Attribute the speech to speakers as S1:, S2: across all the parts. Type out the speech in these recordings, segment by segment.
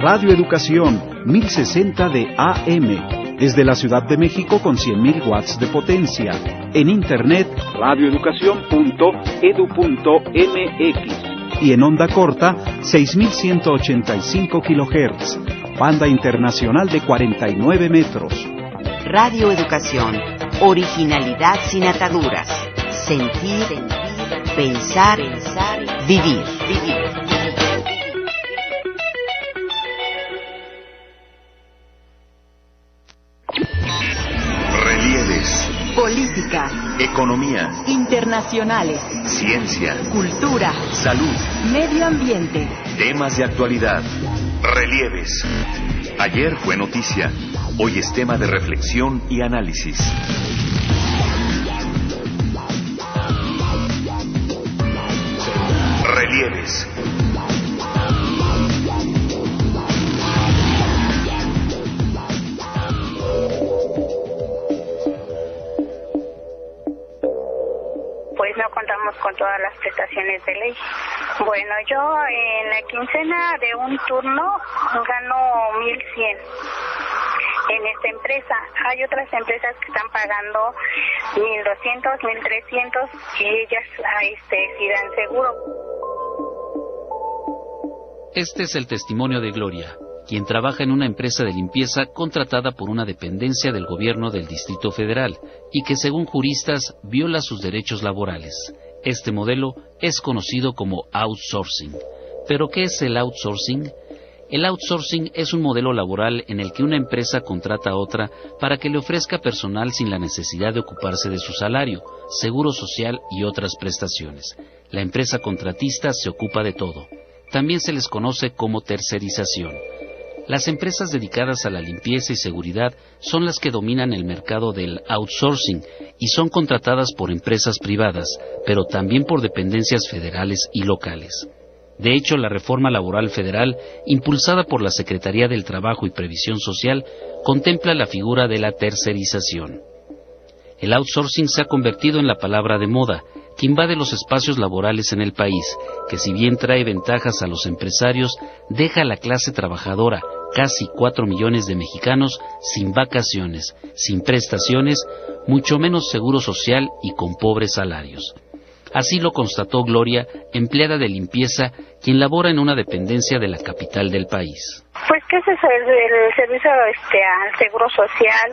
S1: Radio Educación 1060 de AM. Desde la Ciudad de México con 100.000 watts de potencia. En internet, radioeducacion.edu.mx. Y en onda corta, 6.185 kHz. Banda internacional de 49 metros.
S2: Radio Educación. Originalidad sin ataduras. Sentir, pensar, vivir.
S3: Relieves.
S4: Política.
S3: Economía.
S4: Internacionales.
S3: Ciencia.
S4: Cultura.
S3: Salud.
S4: Medio ambiente.
S3: Temas de actualidad. Relieves. Ayer fue noticia. Hoy es tema de reflexión y análisis. Relieves.
S5: Pues no contamos con todas las prestaciones de ley. Bueno, yo en la quincena de un turno gano 1,100 en esta empresa. Hay otras empresas que están pagando 1,200, 1,300 y ellas sí dan seguro.
S6: Este es el testimonio de Gloria, quien trabaja en una empresa de limpieza contratada por una dependencia del gobierno del Distrito Federal y que, según juristas, viola sus derechos laborales. Este modelo es conocido como outsourcing. ¿Pero qué es el outsourcing? El outsourcing es un modelo laboral en el que una empresa contrata a otra para que le ofrezca personal sin la necesidad de ocuparse de su salario, seguro social y otras prestaciones. La empresa contratista se ocupa de todo. También se les conoce como tercerización. Las empresas dedicadas a la limpieza y seguridad son las que dominan el mercado del outsourcing y son contratadas por empresas privadas, pero también por dependencias federales y locales. De hecho, la reforma laboral federal, impulsada por la Secretaría del Trabajo y Previsión Social, contempla la figura de la tercerización. El outsourcing se ha convertido en la palabra de moda, que invade los espacios laborales en el país, que si bien trae ventajas a los empresarios, deja a la clase trabajadora, casi 4 millones de mexicanos, sin vacaciones, sin prestaciones, mucho menos seguro social y con pobres salarios. Así lo constató Gloria, empleada de limpieza, quien labora en una dependencia de la capital del país.
S5: Pues que ese es el servicio al seguro social,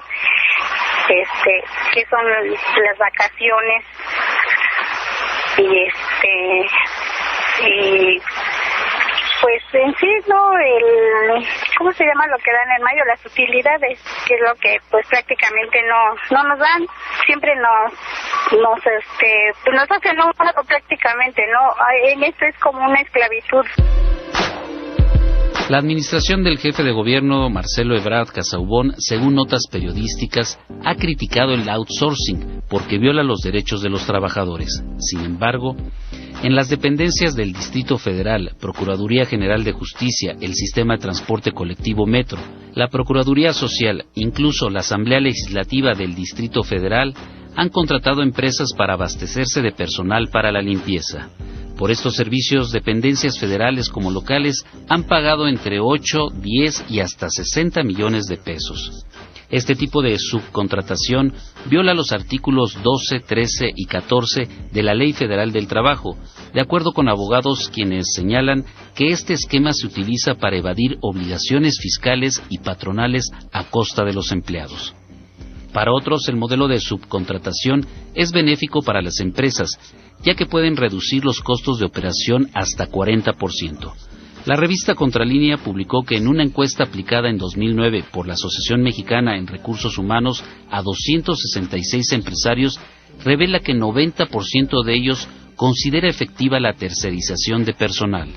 S5: que son las vacaciones y pues en sí ¿cómo se llama lo que dan en mayo? Las utilidades, que es lo que pues prácticamente no nos dan, siempre nos hacen un pago prácticamente, ¿no? En esto es como una esclavitud.
S6: La administración del jefe de gobierno, Marcelo Ebrard Casaubon, según notas periodísticas, ha criticado el outsourcing porque viola los derechos de los trabajadores. Sin embargo, en las dependencias del Distrito Federal, Procuraduría General de Justicia, el Sistema de Transporte Colectivo Metro, la Procuraduría Social, incluso la Asamblea Legislativa del Distrito Federal, han contratado empresas para abastecerse de personal para la limpieza. Por estos servicios, dependencias federales como locales han pagado entre 8, 10 y hasta 60 millones de pesos. Este tipo de subcontratación viola los artículos 12, 13 y 14 de la Ley Federal del Trabajo, de acuerdo con abogados quienes señalan que este esquema se utiliza para evadir obligaciones fiscales y patronales a costa de los empleados. Para otros, el modelo de subcontratación es benéfico para las empresas, ya que pueden reducir los costos de operación hasta 40%. La revista Contralínea publicó que en una encuesta aplicada en 2009 por la Asociación Mexicana en Recursos Humanos a 266 empresarios, revela que 90% de ellos considera efectiva la tercerización de personal.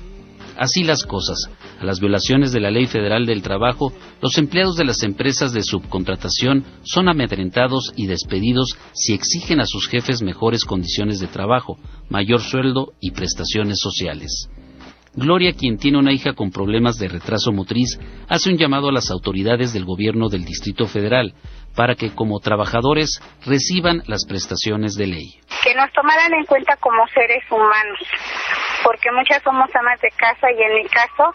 S6: Así las cosas, a las violaciones de la Ley Federal del Trabajo, los empleados de las empresas de subcontratación son amedrentados y despedidos si exigen a sus jefes mejores condiciones de trabajo, mayor sueldo y prestaciones sociales. Gloria, quien tiene una hija con problemas de retraso motriz, hace un llamado a las autoridades del gobierno del Distrito Federal para que, como trabajadores, reciban las prestaciones de ley.
S5: Que nos tomaran en cuenta como seres humanos, porque muchas somos amas de casa y en mi caso,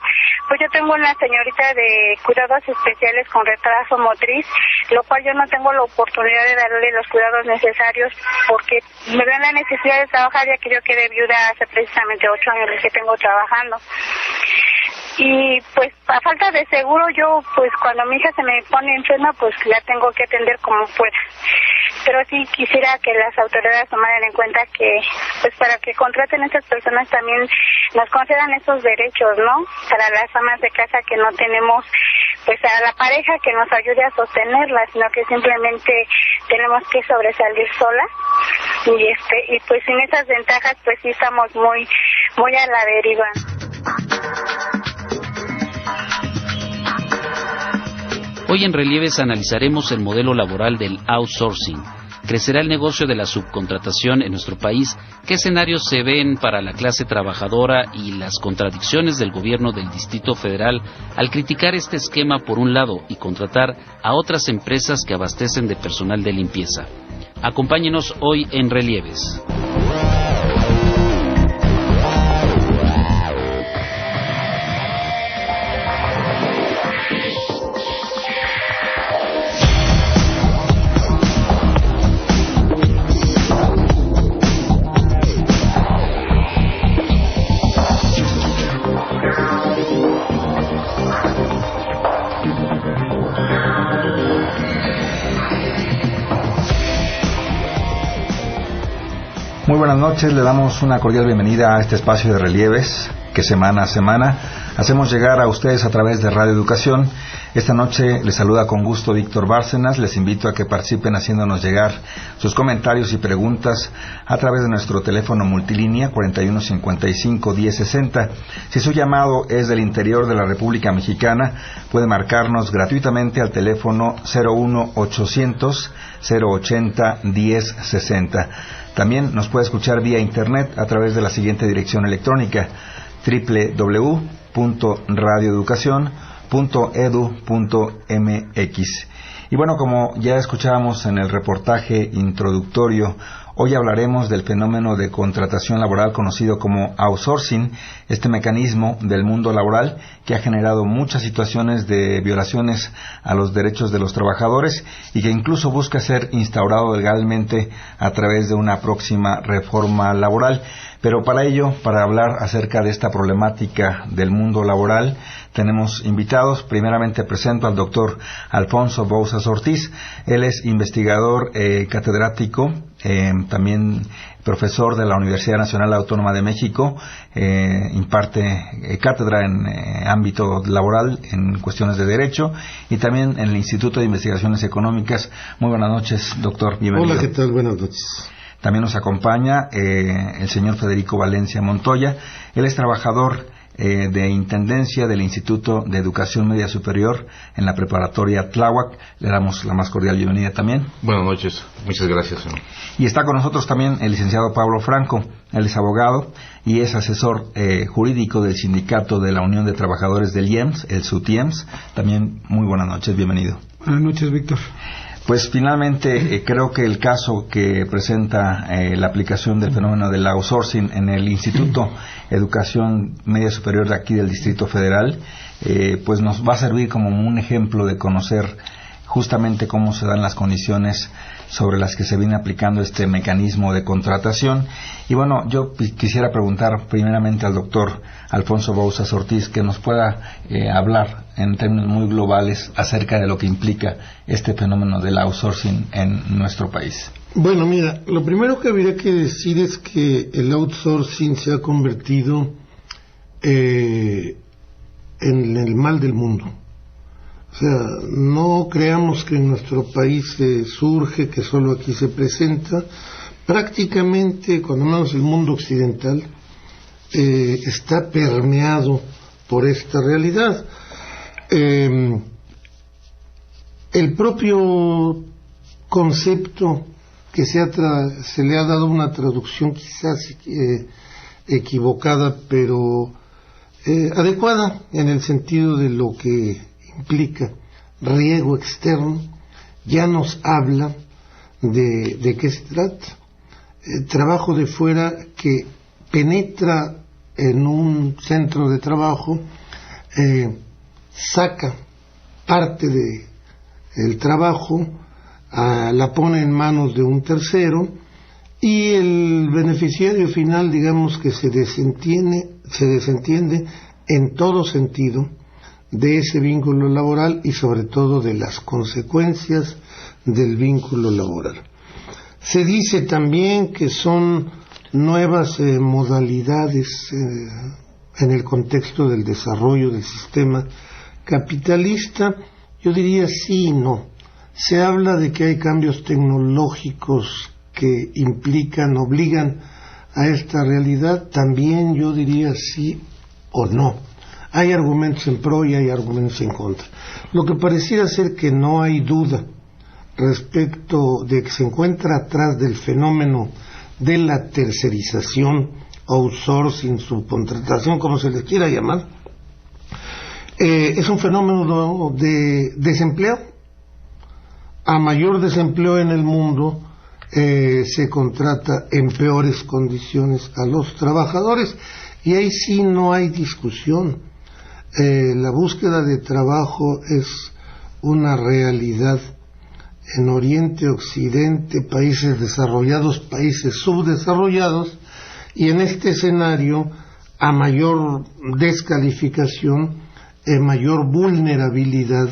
S5: pues yo tengo una señorita de cuidados especiales con retraso motriz, lo cual yo no tengo la oportunidad de darle los cuidados necesarios porque me veo la necesidad de trabajar, ya que yo quedé viuda hace precisamente 8 años que tengo trabajando. Y pues a falta de seguro yo, pues cuando mi hija se me pone enferma, pues la tengo que atender como pueda. Pero sí quisiera que las autoridades tomaran en cuenta que, pues para que contraten a estas personas también nos concedan esos derechos, ¿no? Para las amas de casa que no tenemos, pues a la pareja que nos ayude a sostenerla, sino que simplemente tenemos que sobresalir solas. Y pues sin esas ventajas, pues sí estamos muy a la deriva.
S6: Hoy en Relieves analizaremos el modelo laboral del outsourcing. ¿Crecerá el negocio de la subcontratación en nuestro país? ¿Qué escenarios se ven para la clase trabajadora y las contradicciones del gobierno del Distrito Federal al criticar este esquema por un lado y contratar a otras empresas que abastecen de personal de limpieza? Acompáñenos hoy en Relieves.
S7: Muy buenas noches, le damos una cordial bienvenida a este espacio de Relieves que semana a semana hacemos llegar a ustedes a través de Radio Educación. Esta noche les saluda con gusto Víctor Bárcenas. Les invito a que participen haciéndonos llegar sus comentarios y preguntas a través de nuestro teléfono multilínea 4155-1060. Si su llamado es del interior de la República Mexicana, puede marcarnos gratuitamente al teléfono 01800-080-1060. También nos puede escuchar vía internet a través de la siguiente dirección electrónica: www.radioeducacion.edu.mx. Y bueno, como ya escuchábamos en el reportaje introductorio, hoy hablaremos del fenómeno de contratación laboral conocido como outsourcing, este mecanismo del mundo laboral que ha generado muchas situaciones de violaciones a los derechos de los trabajadores y que incluso busca ser instaurado legalmente a través de una próxima reforma laboral. Pero para ello, para hablar acerca de esta problemática del mundo laboral, tenemos invitados. Primeramente presento al doctor Alfonso Bouzas Ortiz. Él es investigador catedrático, también profesor de la Universidad Nacional Autónoma de México, imparte cátedra en ámbito laboral en cuestiones de derecho y también en el Instituto de Investigaciones Económicas. Muy buenas noches, doctor. Bienvenido.
S8: Hola, ¿qué tal? Buenas noches.
S7: También nos acompaña el señor Federico Valencia Montoya. Él es trabajador de Intendencia del Instituto de Educación Media Superior en la Preparatoria Tláhuac. Le damos la más cordial bienvenida también.
S8: Buenas noches, muchas gracias.
S7: Y está con nosotros también el licenciado Pablo Franco. Él es abogado y es asesor jurídico del Sindicato de la Unión de Trabajadores del IEMS, el SUTIEMS. También muy buenas noches, bienvenido.
S8: Buenas noches, Víctor.
S7: Pues finalmente creo que el caso que presenta la aplicación del fenómeno del outsourcing en el Instituto de Educación Media Superior de aquí del Distrito Federal, pues nos va a servir como un ejemplo de conocer justamente cómo se dan las condiciones sobre las que se viene aplicando este mecanismo de contratación. Y bueno, yo quisiera preguntar primeramente al doctor Alfonso Bouzas Ortiz que nos pueda hablar en términos muy globales acerca de lo que implica este fenómeno del outsourcing en nuestro país.
S8: Bueno, mira, lo primero que habría que decir es que el outsourcing se ha convertido en el mal del mundo. O sea, no creamos que en nuestro país surge, que solo aquí se presenta. Prácticamente, cuando menos el mundo occidental, está permeado por esta realidad. El propio concepto que se le ha dado una traducción quizás equivocada, pero adecuada en el sentido de lo que implica riego externo, ya nos habla de qué se trata. Trabajo de fuera que penetra en un centro de trabajo saca parte del trabajo, la pone en manos de un tercero, y el beneficiario final, digamos que se desentiende en todo sentido de ese vínculo laboral y sobre todo de las consecuencias del vínculo laboral. Se dice también que son nuevas modalidades en el contexto del desarrollo del sistema capitalista. Yo diría sí y no. Se habla de que hay cambios tecnológicos que obligan a esta realidad. También yo diría sí o no. Hay argumentos en pro y hay argumentos en contra. Lo que pareciera ser que no hay duda respecto de que se encuentra atrás del fenómeno de la tercerización, outsourcing, subcontratación, como se les quiera llamar, es un fenómeno de desempleo. A mayor desempleo en el mundo, se contrata en peores condiciones a los trabajadores, y ahí sí no hay discusión. La búsqueda de trabajo es una realidad en Oriente, Occidente, países desarrollados, países subdesarrollados, y en este escenario, a mayor descalificación, mayor vulnerabilidad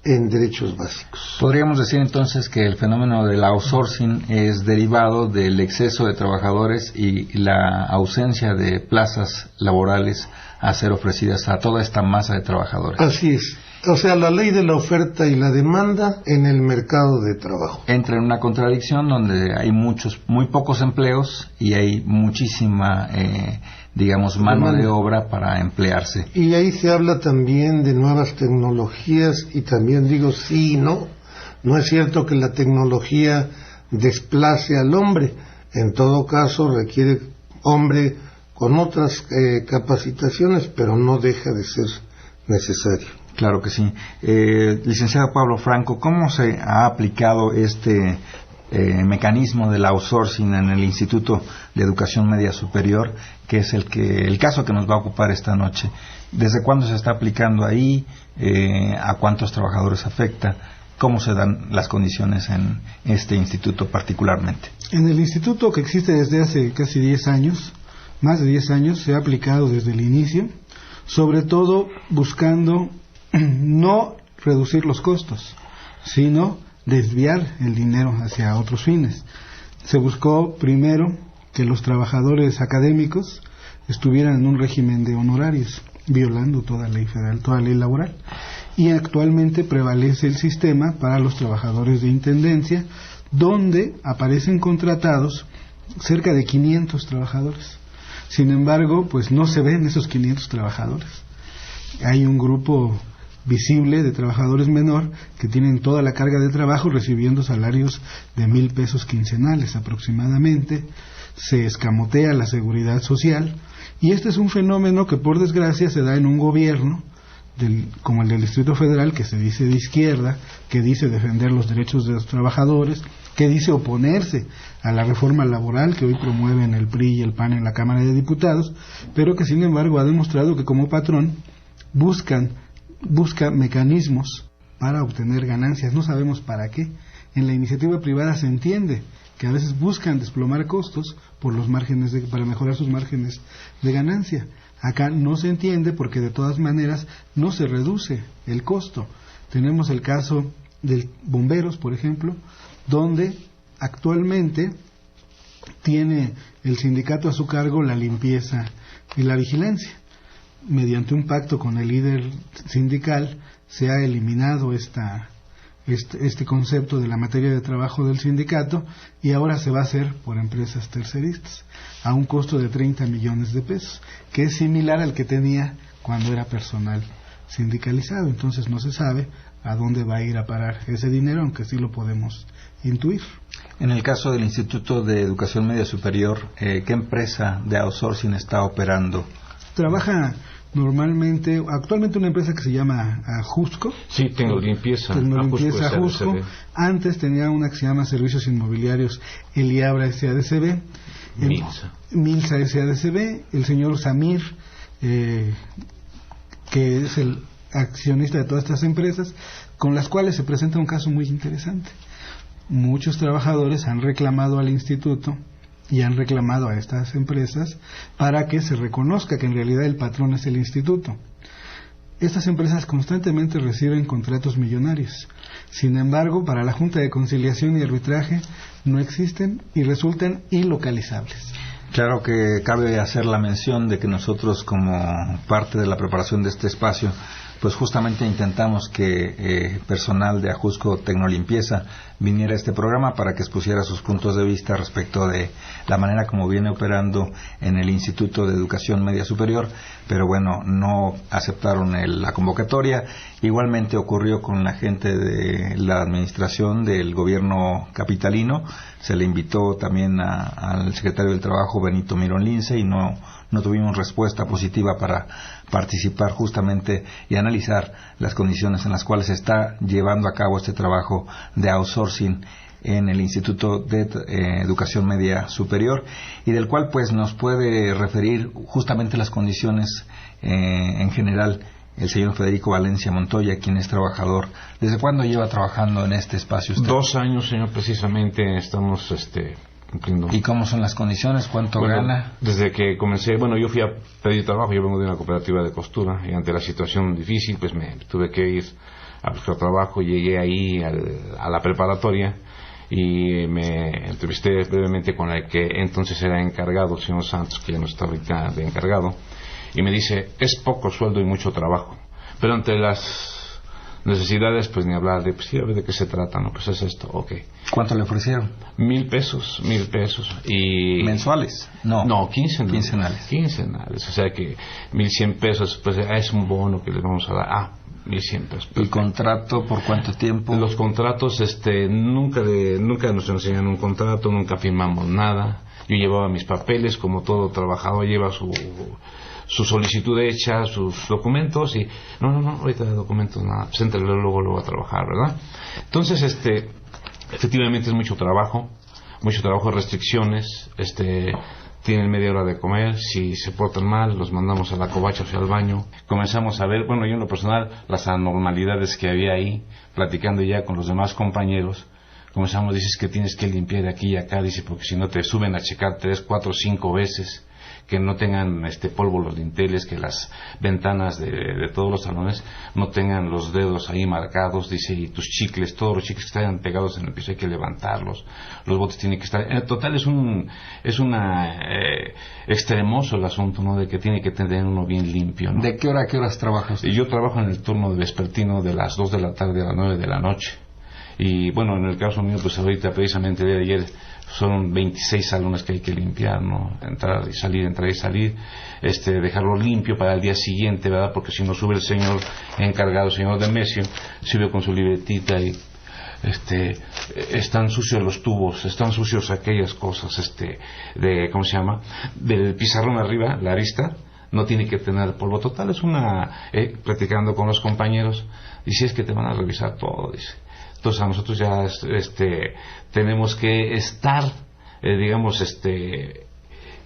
S8: en derechos básicos.
S7: Podríamos decir entonces que el fenómeno del outsourcing es derivado del exceso de trabajadores y la ausencia de plazas laborales a ser ofrecidas a toda esta masa de trabajadores.
S8: Así es. O sea, la ley de la oferta y la demanda en el mercado de trabajo.
S7: Entra en una contradicción donde hay muy pocos empleos y hay muchísima, mano de obra para emplearse.
S8: Y ahí se habla también de nuevas tecnologías, y también digo sí y no. No es cierto que la tecnología desplace al hombre. En todo caso, requiere hombre con otras capacitaciones, pero no deja de ser necesario.
S7: Claro que sí. Licenciado Pablo Franco, ¿cómo se ha aplicado este mecanismo del outsourcing en el Instituto de Educación Media Superior, que es el caso que nos va a ocupar esta noche? ¿Desde cuándo se está aplicando ahí? ¿A cuántos trabajadores afecta? ¿Cómo se dan las condiciones en este instituto particularmente?
S9: En el instituto, que existe desde hace casi 10 años, más de 10 años, se ha aplicado desde el inicio, sobre todo buscando no reducir los costos, sino desviar el dinero hacia otros fines. Se buscó primero que los trabajadores académicos estuvieran en un régimen de honorarios, violando toda ley federal, toda ley laboral. Y actualmente prevalece el sistema para los trabajadores de intendencia, donde aparecen contratados cerca de 500 trabajadores. Sin embargo, pues no se ven esos 500 trabajadores. Hay un grupo visible de trabajadores menor que tienen toda la carga de trabajo recibiendo salarios de 1,000 pesos quincenales aproximadamente. Se escamotea la seguridad social, y este es un fenómeno que por desgracia se da en un gobierno como el del Distrito Federal, que se dice de izquierda, que dice defender los derechos de los trabajadores, que dice oponerse a la reforma laboral que hoy promueven el PRI y el PAN en la Cámara de Diputados, pero que sin embargo ha demostrado que como patrón busca mecanismos para obtener ganancias. No sabemos para qué. En la iniciativa privada se entiende que a veces buscan desplomar costos por los márgenes para mejorar sus márgenes de ganancia. Acá no se entiende porque de todas maneras no se reduce el costo. Tenemos el caso de bomberos, por ejemplo, donde actualmente tiene el sindicato a su cargo la limpieza y la vigilancia. Mediante un pacto con el líder sindical se ha eliminado este concepto de la materia de trabajo del sindicato, y ahora se va a hacer por empresas terceristas a un costo de 30 millones de pesos, que es similar al que tenía cuando era personal sindicalizado. Entonces no se sabe a dónde va a ir a parar ese dinero, aunque sí lo podemos intuir.
S7: En el caso del Instituto de Educación Media Superior, ¿qué empresa de outsourcing está operando?
S9: Trabaja Normalmente, actualmente una empresa que se llama Ajusco.
S10: Sí, Tecnolimpieza.
S9: Tecnolimpieza Ajusco. Antes tenía una que se llama Servicios Inmobiliarios Eliabra SADCB. Milsa SADCB. El señor Samir, que es el accionista de todas estas empresas, con las cuales se presenta un caso muy interesante. Muchos trabajadores han reclamado al instituto y han reclamado a estas empresas para que se reconozca que en realidad el patrón es el instituto. Estas empresas constantemente reciben contratos millonarios. Sin embargo, para la Junta de Conciliación y Arbitraje no existen y resultan ilocalizables.
S7: Claro que cabe hacer la mención de que nosotros, como parte de la preparación de este espacio, pues justamente intentamos que personal de Ajusco Tecnolimpieza viniera a este programa para que expusiera sus puntos de vista respecto de la manera como viene operando en el Instituto de Educación Media Superior, pero bueno, no aceptaron la convocatoria. Igualmente ocurrió con la gente de la administración del gobierno capitalino. Se le invitó también al secretario del Trabajo, Benito Mirón Lince, y no tuvimos respuesta positiva para participar justamente y analizar las condiciones en las cuales se está llevando a cabo este trabajo de outsourcing en el Instituto de Educación Media Superior, y del cual pues nos puede referir justamente las condiciones en general el señor Federico Valencia Montoya, quien es trabajador. ¿Desde cuándo lleva trabajando en este espacio usted?
S10: 2 años, señor, precisamente estamos cumpliendo.
S7: ¿Y cómo son las condiciones? ¿Cuánto gana?
S10: Desde que comencé, yo fui a pedir trabajo. Yo vengo de una cooperativa de costura y ante la situación difícil pues me tuve que ir a buscar trabajo. Llegué ahí a la preparatoria y me entrevisté brevemente con el que entonces era encargado, el señor Santos, que ya no está ahorita de encargado, y me dice: es poco sueldo y mucho trabajo, pero ante las necesidades pues ni hablar de, pues sí, a ver de qué se trata, ¿no? Pues es esto, ok.
S7: ¿Cuánto le ofrecieron?
S10: 1,000 pesos. Y
S7: ¿mensuales? No,
S10: quincenales, o sea que 1,100 pesos pues es un bono que les vamos a dar. 1,100 pesos.
S7: ¿Y contrato por cuánto tiempo?
S10: Los contratos, nunca nos enseñan un contrato, nunca firmamos nada. Yo llevaba mis papeles, como todo trabajador lleva su solicitud hecha, sus documentos, y no, ahorita de documentos nada, pues entrelo luego a trabajar, ¿verdad? Entonces, efectivamente es mucho trabajo, restricciones, tienen media hora de comer, si se portan mal, los mandamos a la covacha o al baño. Comenzamos a ver, yo en lo personal, las anormalidades que había ahí, platicando ya con los demás compañeros. Comenzamos, dices que tienes que limpiar de aquí y acá, dice, porque si no te suben a checar 3, 4, 5 veces, que no tengan polvo los dinteles, que las ventanas de todos los salones no tengan los dedos ahí marcados, dice, y tus chicles, todos los chicles que están pegados en el piso hay que levantarlos, los botes tienen que estar, en total es extremoso el asunto, ¿no? De que tiene que tener uno bien limpio, ¿no?
S7: ¿De qué hora a qué horas trabajas?
S10: Yo trabajo en el turno de vespertino de las 2 de la tarde a las 9 de la noche. Y en el caso mío, pues ahorita precisamente de ayer son 26 salones que hay que limpiar, ¿no? Entrar y salir, dejarlo limpio para el día siguiente, ¿verdad? Porque si no sube el señor encargado, el señor Demesio, sube con su libretita y están sucios los tubos, están sucios aquellas cosas, del pizarrón arriba, la arista, no tiene que tener polvo. Total, es platicando con los compañeros, dice, es que te van a revisar todo, dice. Entonces a nosotros ya tenemos que estar,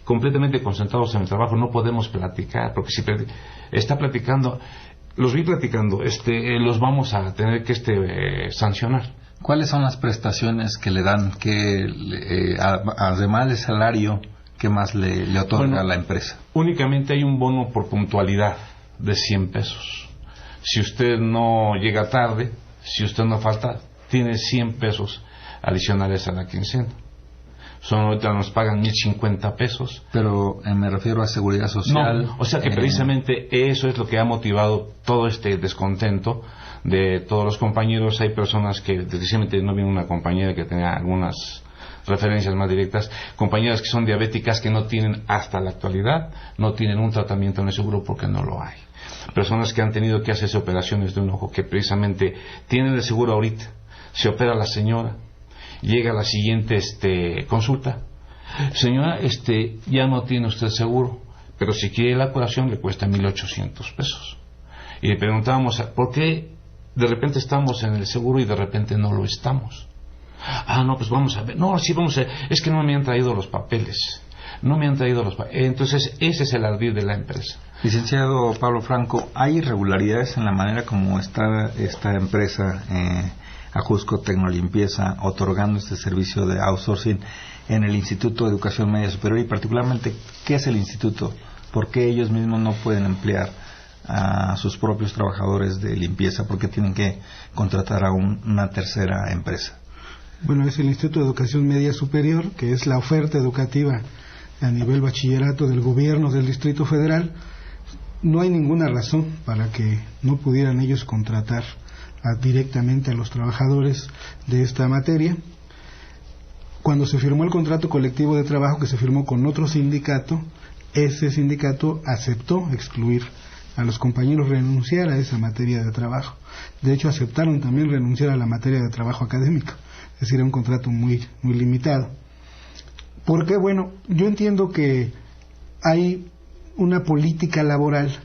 S10: completamente concentrados en el trabajo. No podemos platicar, porque si está platicando, los vi platicando, los vamos a tener que sancionar.
S7: ¿Cuáles son las prestaciones que le dan, además del salario, qué más le otorga a la empresa?
S10: Únicamente hay un bono por puntualidad de 100 pesos. Si usted no llega tarde, si usted no falta, tiene 100 pesos adicionales a la quincena. Ahorita nos pagan 1,050 pesos.
S7: Pero me refiero a seguridad social.
S10: No, o sea que precisamente eso es lo que ha motivado todo este descontento de todos los compañeros. Hay personas que, precisamente no viene una compañera que tenía algunas referencias más directas, compañeras que son diabéticas que no tienen hasta la actualidad, no tienen un tratamiento en el seguro porque no lo hay. Personas que han tenido que hacerse operaciones de un ojo, que precisamente tienen el seguro ahorita, se opera la señora, llega a la siguiente consulta, señora, ya no tiene usted seguro, pero si quiere la curación le cuesta 1,800 pesos. Y le preguntábamos, ¿por qué de repente estamos en el seguro y de repente no lo estamos? No, pues vamos a ver. No, sí, vamos a ver. Es que no me han traído los papeles. Entonces, ese es el ardid de la empresa.
S7: Licenciado Pablo Franco, ¿hay irregularidades en la manera como está esta empresa, Ajusco Tecnolimpieza, otorgando este servicio de outsourcing en el Instituto de Educación Media Superior? Y particularmente, ¿qué es el instituto? ¿Por qué ellos mismos no pueden emplear a sus propios trabajadores de limpieza? ¿Por qué tienen que contratar a una tercera empresa?
S9: Bueno, es el Instituto de Educación Media Superior, que es la oferta educativa a nivel bachillerato del gobierno del Distrito Federal. No hay ninguna razón para que no pudieran ellos contratar directamente a los trabajadores de esta materia. Cuando se firmó el contrato colectivo de trabajo, que se firmó con otro sindicato, ese sindicato aceptó excluir a los compañeros, renunciar a esa materia de trabajo. De hecho, aceptaron también renunciar a la materia de trabajo académico, es decir, era un contrato muy limitado. Porque, bueno, yo entiendo que hay una política laboral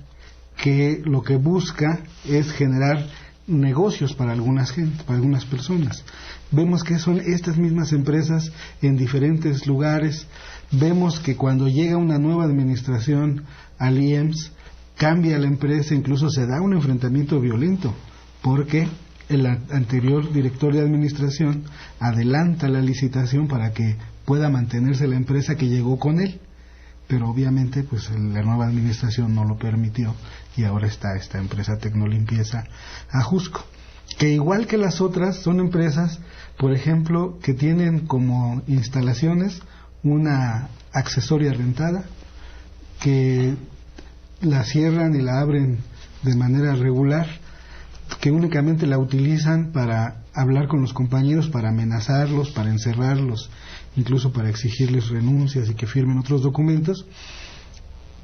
S9: que lo que busca es generar negocios para algunas personas. Vemos que son estas mismas empresas en diferentes lugares. Vemos que cuando llega una nueva administración al IEMS, cambia la empresa, incluso se da un enfrentamiento violento, porque el anterior director de administración adelanta la licitación para que pueda mantenerse la empresa que llegó con él, pero obviamente pues la nueva administración no lo permitió y ahora está esta empresa Tecnolimpieza Ajusco, que igual que las otras son empresas, por ejemplo, que tienen como instalaciones una accesoria rentada, que la cierran y la abren de manera regular, que únicamente la utilizan para hablar con los compañeros, para amenazarlos, para encerrarlos, incluso para exigirles renuncias y que firmen otros documentos.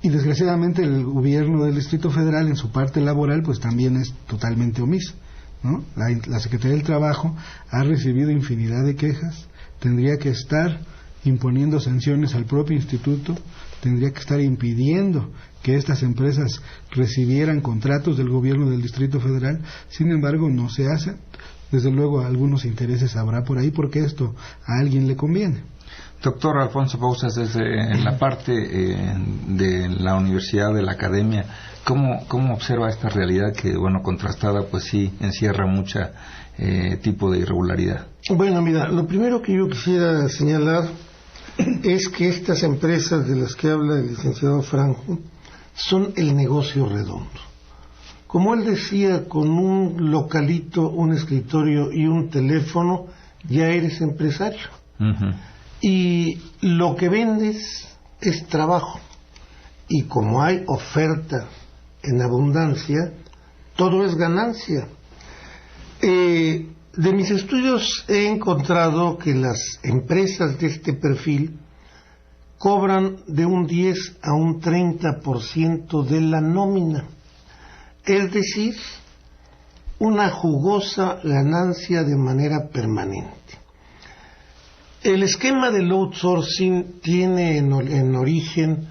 S9: Y desgraciadamente el gobierno del Distrito Federal en su parte laboral pues también es totalmente omiso, ¿no? La Secretaría del Trabajo ha recibido infinidad de quejas, tendría que estar imponiendo sanciones al propio instituto, tendría que estar impidiendo que estas empresas recibieran contratos del gobierno del Distrito Federal. Sin embargo, no se hace. Desde luego algunos intereses habrá por ahí porque esto a alguien le conviene.
S7: Doctor Alfonso Bauzas, desde la parte de la universidad, de la academia, ¿cómo observa esta realidad que, bueno, contrastada, pues sí encierra mucha tipo de irregularidad?
S8: Bueno, mira, lo primero que yo quisiera señalar es que estas empresas de las que habla el licenciado Franco son el negocio redondo. Como él decía, con un localito, un escritorio y un teléfono, ya eres empresario. Uh-huh. Y lo que vendes es trabajo. Y como hay oferta en abundancia, todo es ganancia. De mis estudios he encontrado que las empresas de este perfil cobran de un 10 a un 30% de la nómina. Es decir, una jugosa ganancia de manera permanente. El esquema del outsourcing tiene en origen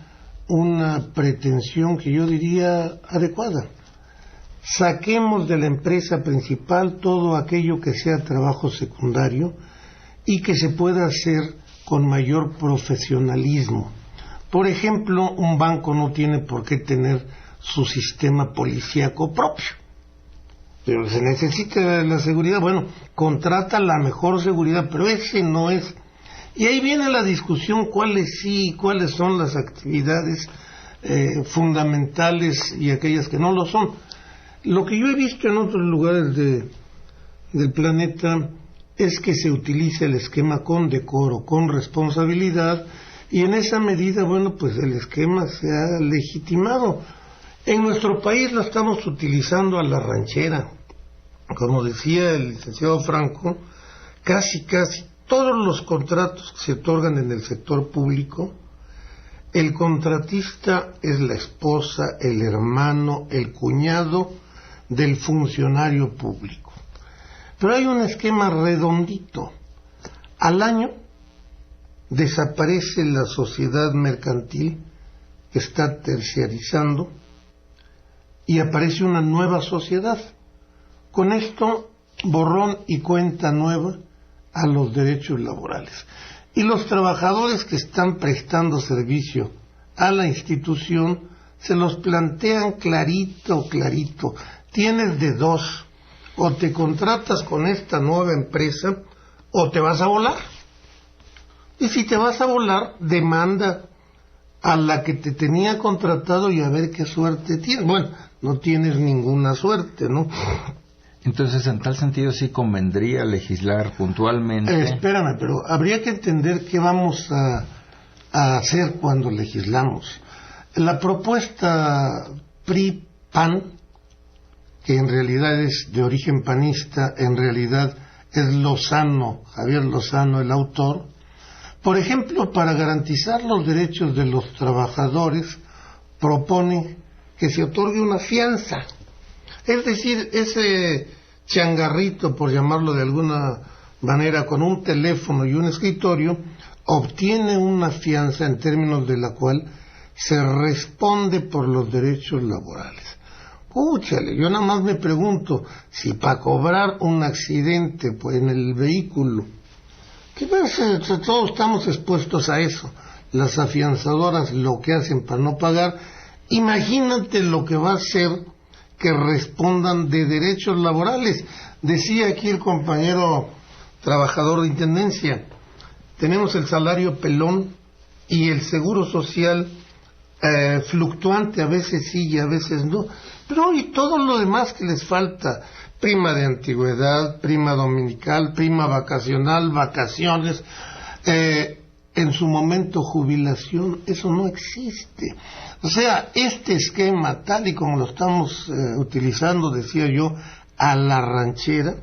S8: una pretensión que yo diría adecuada. Saquemos de la empresa principal todo aquello que sea trabajo secundario y que se pueda hacer con mayor profesionalismo. Por ejemplo, un banco no tiene por qué tener su sistema policíaco propio, pero se necesita la seguridad. Bueno, contrata la mejor seguridad, pero ese no es. Y ahí viene la discusión cuáles sí y cuáles son las actividades fundamentales y aquellas que no lo son. Lo que yo he visto en otros lugares del planeta es que se utiliza el esquema con decoro, con responsabilidad, y en esa medida, bueno, pues el esquema se ha legitimado. En nuestro país lo estamos utilizando a la ranchera. Como decía el licenciado Franco, casi todos los contratos que se otorgan en el sector público, el contratista es la esposa, el hermano, el cuñado del funcionario público. Pero hay un esquema redondito. Al año desaparece la sociedad mercantil está terciarizando y aparece una nueva sociedad. Con esto, borrón y cuenta nueva a los derechos laborales. Y los trabajadores que están prestando servicio a la institución se los plantean clarito. Tienes de dos: o te contratas con esta nueva empresa o te vas a volar. Y si te vas a volar, demanda a la que te tenía contratado y a ver qué suerte tienes. Bueno, no tienes ninguna suerte, ¿no?
S7: Entonces, en tal sentido, sí convendría legislar puntualmente.
S8: Espérame, pero habría que entender qué vamos a hacer cuando legislamos. La propuesta PRI-PAN, que en realidad es de origen panista, en realidad es Lozano, Javier Lozano, el autor. Por ejemplo, para garantizar los derechos de los trabajadores, propone que se otorgue una fianza. Es decir, ese changarrito, por llamarlo de alguna manera, con un teléfono y un escritorio, obtiene una fianza en términos de la cual se responde por los derechos laborales. Púchale, yo nada más me pregunto si para cobrar un accidente pues, en el vehículo, que todos estamos expuestos a eso, las afianzadoras lo que hacen para no pagar, imagínate lo que va a ser que respondan de derechos laborales. Decía aquí el compañero trabajador de Intendencia, tenemos el salario pelón y el seguro social fluctuante, a veces sí y a veces no, pero y todo lo demás que les falta, prima de antigüedad, prima dominical, prima vacacional, vacaciones, en su momento jubilación, eso no existe. O sea, este esquema, tal y como lo estamos utilizando, decía yo, a la ranchera,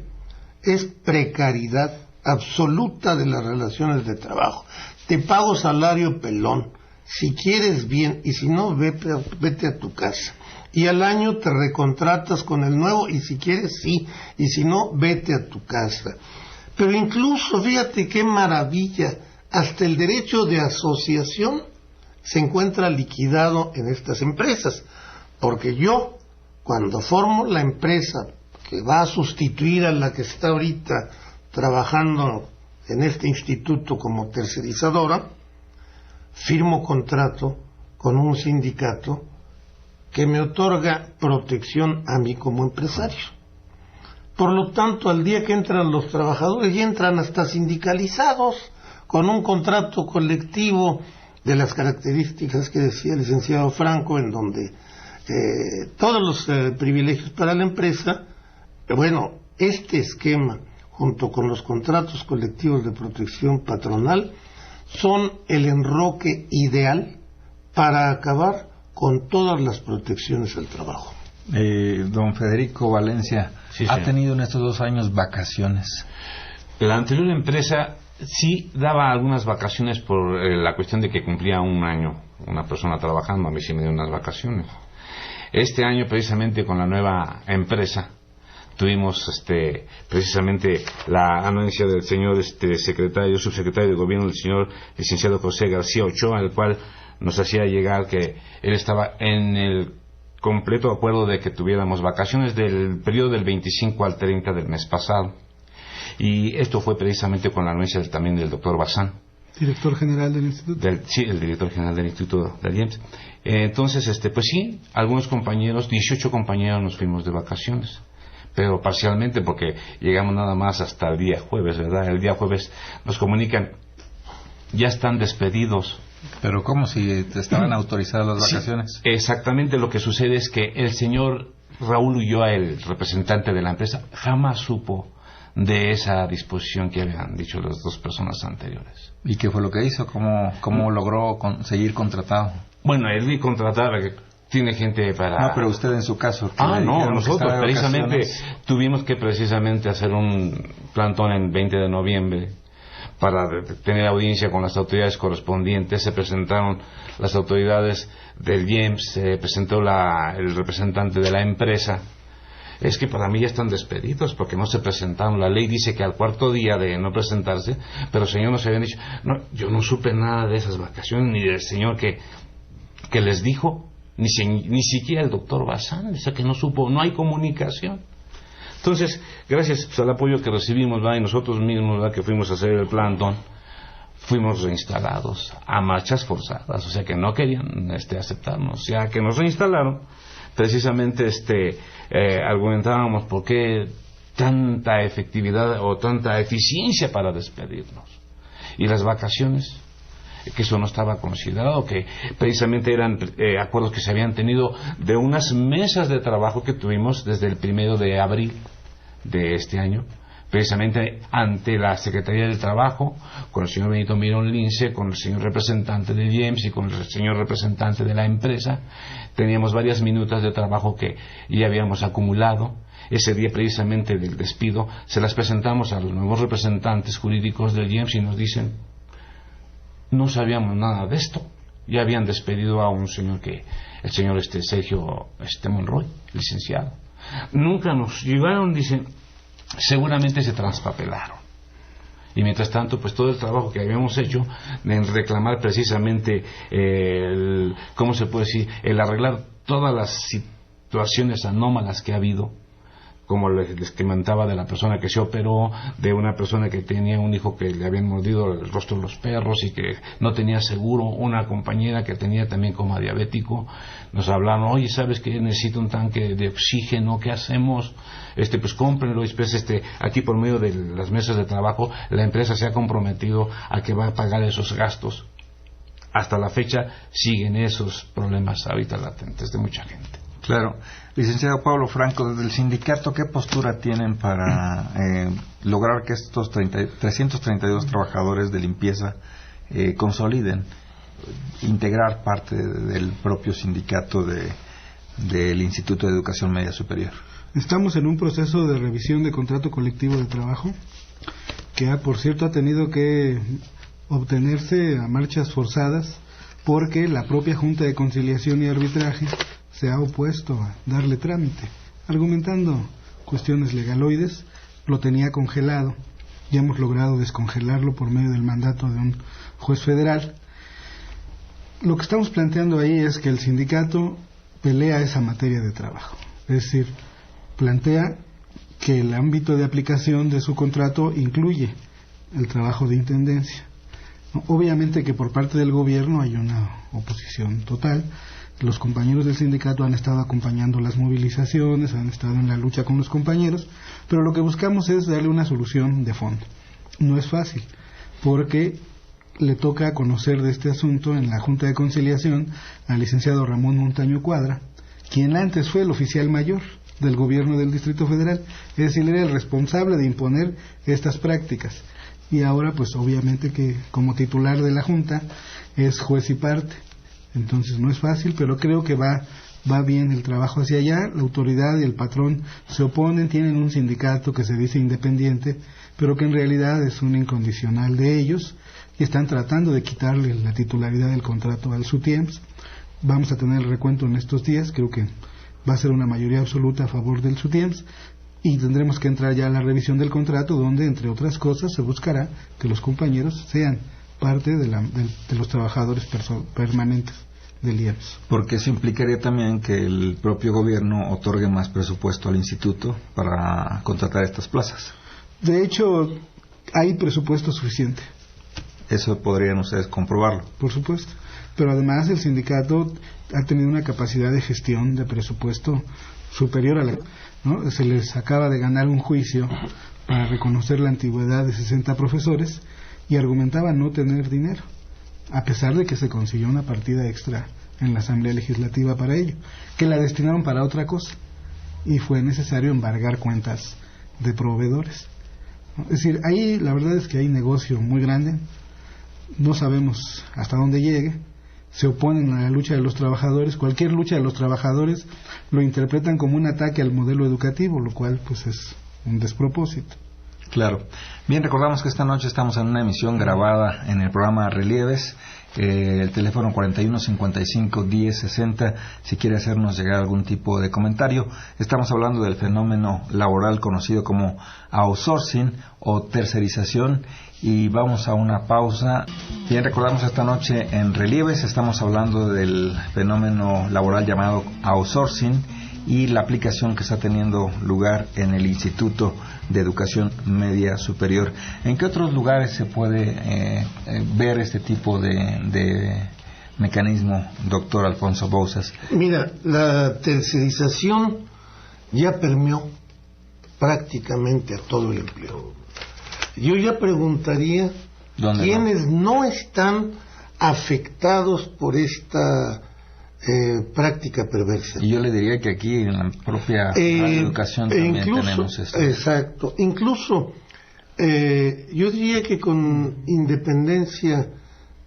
S8: es precariedad absoluta de las relaciones de trabajo. Te pago salario pelón, si quieres bien, y si no, vete a tu casa. Y al año te recontratas con el nuevo, y si quieres, sí, y si no, vete a tu casa. Pero incluso, fíjate qué maravilla, hasta el derecho de asociación se encuentra liquidado en estas empresas, porque yo, cuando formo la empresa que va a sustituir a la que está ahorita trabajando en este instituto como tercerizadora, firmo contrato con un sindicato que me otorga protección a mí como empresario. Por lo tanto, al día que entran los trabajadores, ya entran hasta sindicalizados, con un contrato colectivo de las características que decía el licenciado Franco, en donde todos los privilegios para la empresa, bueno, este esquema, junto con los contratos colectivos de protección patronal, son el enroque ideal para acabar con todas las protecciones al trabajo.
S7: Don Federico Valencia,
S10: sí,
S7: ¿ha tenido en estos 2 años vacaciones?
S10: La anterior empresa sí daba algunas vacaciones por la cuestión de que cumplía 1 año una persona trabajando. A mí sí me dio unas vacaciones. Este año, precisamente con la nueva empresa, tuvimos precisamente la anuencia del señor subsecretario de gobierno, el señor licenciado José García Ochoa, el cual nos hacía llegar que él estaba en el completo acuerdo de que tuviéramos vacaciones del periodo del 25 al 30 del mes pasado. Y esto fue precisamente con la anuencia también del doctor Bazán,
S9: director general del instituto.
S10: Sí, el director general del instituto del IEMS. Entonces, pues sí, algunos compañeros, 18 compañeros nos fuimos de vacaciones, pero parcialmente porque llegamos nada más hasta el día jueves, ¿verdad? El día jueves nos comunican, ya están despedidos.
S7: Pero ¿cómo si estaban autorizadas las vacaciones?
S10: Sí, exactamente, lo que sucede es que el señor Raúl Ulloa, el representante de la empresa, jamás supo de esa disposición que habían dicho las 2 personas anteriores.
S7: ¿Y qué fue lo que hizo? ¿Cómo logró seguir contratado?
S10: Bueno, él contrataba, tiene gente para...
S7: No, pero usted en su caso...
S10: No, nosotros precisamente tuvimos que hacer un plantón el 20 de noviembre para tener audiencia con las autoridades correspondientes. Se presentaron las autoridades del IEMS, se presentó el representante de la empresa. Es que para mí ya están despedidos porque no se presentaron. La ley dice que al 4º día de no presentarse, pero el señor nos habían dicho, no, yo no supe nada de esas vacaciones ni del señor que que les dijo, ni siquiera el doctor Bazán, dice que no supo, no hay comunicación. Entonces, gracias al apoyo que recibimos, ¿verdad? Y nosotros mismos, ¿verdad?, que fuimos a hacer el plantón, fuimos reinstalados a marchas forzadas, o sea que no querían aceptarnos, o sea que nos reinstalaron. Precisamente argumentábamos por qué tanta efectividad o tanta eficiencia para despedirnos. Y las vacaciones, que eso no estaba considerado, que precisamente eran acuerdos que se habían tenido de unas mesas de trabajo que tuvimos desde el 1 de abril de este año, precisamente ante la Secretaría del Trabajo, con el señor Benito Mirón Lince, con el señor representante de IEMS y con el señor representante de la empresa. Teníamos varias minutas de trabajo que ya habíamos acumulado. Ese día precisamente del despido se las presentamos a los nuevos representantes jurídicos del IEMS y nos dicen: no sabíamos nada de esto. Ya habían despedido a un señor el señor Sergio Monroy, licenciado. Nunca nos llegaron, dicen, seguramente se transpapelaron. Y mientras tanto, pues todo el trabajo que habíamos hecho en reclamar precisamente ¿cómo se puede decir?, el arreglar todas las situaciones anómalas que ha habido, como les comentaba de la persona que se operó, de una persona que tenía un hijo que le habían mordido el rostro los perros y que no tenía seguro, una compañera que tenía también coma diabético. Nos hablaron: oye, ¿sabes que necesito un tanque de oxígeno? ¿Qué hacemos? Pues cómprenlo. Y después aquí por medio de las mesas de trabajo la empresa se ha comprometido a que va a pagar esos gastos. Hasta la fecha siguen esos problemas ahorita latentes de mucha gente.
S7: Claro. Licenciado Pablo Franco, desde el sindicato, ¿qué postura tienen para lograr que estos 332 trabajadores de limpieza consoliden, integrar parte del propio sindicato del Instituto de Educación Media Superior?
S9: Estamos en un proceso de revisión de contrato colectivo de trabajo que, por cierto, ha tenido que obtenerse a marchas forzadas porque la propia Junta de Conciliación y Arbitraje se ha opuesto a darle trámite, argumentando cuestiones legaloides. Lo tenía congelado, ya hemos logrado descongelarlo por medio del mandato de un juez federal. Lo que estamos planteando ahí es que el sindicato pelea esa materia de trabajo, es decir, plantea que el ámbito de aplicación de su contrato incluye el trabajo de intendencia. Obviamente que por parte del gobierno hay una oposición total. Los compañeros del sindicato han estado acompañando las movilizaciones, han estado en la lucha con los compañeros, pero lo que buscamos es darle una solución de fondo. No es fácil, porque le toca conocer de este asunto en la Junta de Conciliación al licenciado Ramón Montaño Cuadra, quien antes fue el oficial mayor del gobierno del Distrito Federal, es decir, era el responsable de imponer estas prácticas, y ahora pues obviamente que como titular de la Junta es juez y parte. Entonces no es fácil, pero creo que va bien el trabajo hacia allá. La autoridad y el patrón se oponen, tienen un sindicato que se dice independiente, pero que en realidad es un incondicional de ellos, y están tratando de quitarle la titularidad del contrato al SUTIEMS. Vamos a tener el recuento en estos días, creo que va a ser una mayoría absoluta a favor del SUTIEMS, y tendremos que entrar ya a la revisión del contrato, donde entre otras cosas se buscará que los compañeros sean parte de los trabajadores permanentes del IEMS.
S7: Porque eso implicaría también que el propio gobierno otorgue más presupuesto al instituto para contratar estas plazas.
S9: De hecho, hay presupuesto suficiente.
S7: Eso podrían ustedes comprobarlo.
S9: Por supuesto. Pero además el sindicato ha tenido una capacidad de gestión de presupuesto superior a la... ¿no? Se les acaba de ganar un juicio para reconocer la antigüedad de 60 profesores y argumentaba no tener dinero, a pesar de que se consiguió una partida extra en la Asamblea Legislativa para ello, que la destinaron para otra cosa, y fue necesario embargar cuentas de proveedores. Es decir, ahí la verdad es que hay negocio muy grande, no sabemos hasta dónde llegue, se oponen a la lucha de los trabajadores. Cualquier lucha de los trabajadores lo interpretan como un ataque al modelo educativo, lo cual pues es un despropósito.
S7: Claro. Bien, recordamos que esta noche estamos en una emisión grabada en el programa Relieves el teléfono 4155-1060, si quiere hacernos llegar algún tipo de comentario. Estamos hablando del fenómeno laboral conocido como outsourcing o tercerización, y vamos a una pausa. Bien, recordamos esta noche en Relieves, estamos hablando del fenómeno laboral llamado outsourcing y la aplicación que está teniendo lugar en el Instituto de Educación Media Superior. ¿En qué otros lugares se puede ver este tipo de mecanismo, doctor Alfonso Bouzas?
S8: Mira, la tercerización ya permeó prácticamente a todo el empleo. Yo ya preguntaría quiénes no están afectados por esta práctica perversa.
S7: Y yo le diría que aquí en la propia educación también tenemos esto.
S8: Exacto. Incluso yo diría que con independencia